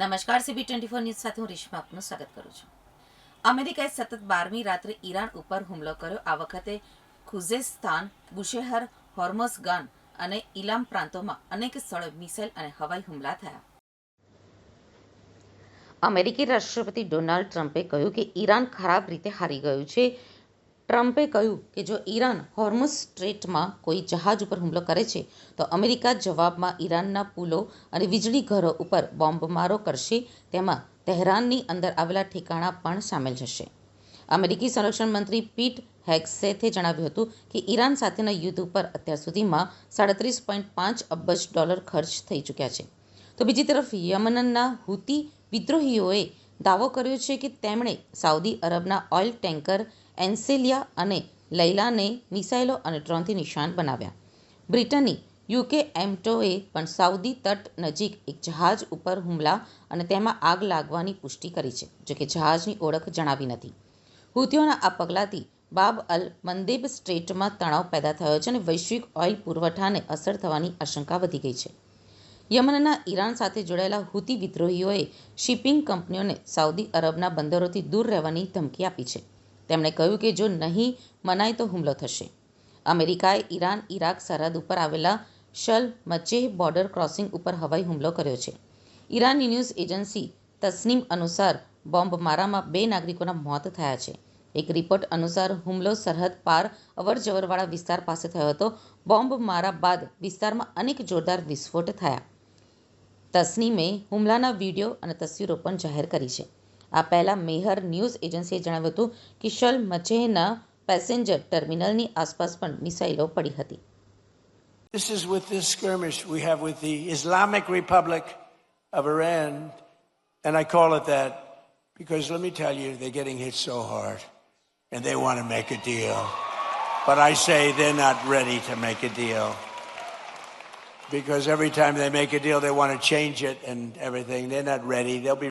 નમસ્કાર, CB24 news સાથે હું રેશમા આપનું સ્વાગત કરું છું. અમેરિકાએ સતત 12મી રાત્રે ઈરાન ઉપર હુમલો કર્યો. આ વખતે ખુઝેસ્તાન, બુશેહર, હોર્મોઝગાન અને ઇલામ પ્રાંતોમાં અનેક સ્થળોએ મિસાઇલ અને હવાઈ હુમલા થયા. અમેરિકી રાષ્ટ્રપતિ ડોનાલ્ડ ટ્રમ્પે કહ્યું કે ઈરાન ખરાબ રીતે હારી ગયું છે. ટ્રમ્પે કહ્યું કે જો ઈરાન હોર્મુઝ સ્ટ્રેટમાં કોઈ જહાજ ઉપર હુમલો કરે છે તો અમેરિકા જવાબમાં ઈરાનના પુલો અને વીજળી ઘરો ઉપર બોમ્બમારો કરશે. તેમાં તહેરાનની અંદર આવેલા ઠેકાણા પણ સામેલ થશે. અમેરિકી સંરક્ષણ મંત્રી પીટ હેગસેથે જણાવ્યું હતું કે ઈરાન સાથેના યુદ્ધ ઉપર અત્યાર સુધીમાં $37.5 અબજ ખર્ચ થઈ ચૂક્યા છે. તો બીજી તરફ યમનના હુતી વિદ્રોહીઓએ દાવો કર્યો છે કે તેમણે સાઉદી અરબના ઓઇલ ટેન્કર એન્સેલિયા અને લૈલાને મિસાઇલો અને ડ્રોનથી નિશાન બનાવ્યા. બ્રિટનની યુકે એમટોએ પણ સાઉદી તટ નજીક એક જહાજ ઉપર હુમલા અને તેમાં આગ લાગવાની પુષ્ટિ કરી છે, જોકે જહાજની ઓળખ જણાવી નથી. હુતીઓના આ પગલાંથી બાબ અલ મંદેબ સ્ટ્રેટમાં તણાવ પેદા થયો છે અને વૈશ્વિક ઓઇલ પુરવઠાને અસર થવાની આશંકા વધી ગઈ છે. યમનના ઈરાન સાથે જોડાયેલા હુતી વિદ્રોહીઓએ શિપિંગ કંપનીઓને સાઉદી અરબના બંદરોથી દૂર રહેવાની ધમકી આપી છે. તેમણે કહ્યું કે જો નહીં મનાય તો હુમલો થશે. અમેરિકાએ ઈરાન-ઇરાક સરહદ ઉપર આવેલા શલ મચેહ બોર્ડર ક્રોસિંગ ઉપર હવાઈ હુમલો કર્યો છે. ઈરાનની ન્યૂઝ એજન્સી તસ્નીમ અનુસાર બોમ્બમારામાં 2 નાગરિકોના મોત થયા છે. એક રિપોર્ટ અનુસાર હુમલો સરહદ પાર અવરજવરવાળા વિસ્તાર પાસે થયો હતો. બોમ્બમારા બાદ વિસ્તારમાં અનેક જોરદાર વિસ્ફોટ થયા. તસ્નીમે હુમલાના વિડીયો અને તસવીરો પણ જાહેર કરી છે. આ પહેલા મેહર ન્યૂઝ એજન્સીએ જણાવ્યું હતું કે શલ મચેહના પેસેન્જર ટર્મિનલની આસપાસ પણ મિસાઇલો પડી હતી. This is with this skirmish we have with the Islamic Republic of Iran, and I call it that because let me tell you, they're getting hit so hard, and they want to make a deal. But I say they're not ready to make a deal. Because every time they make a deal, they want to change it and everything. They're not ready. They'll be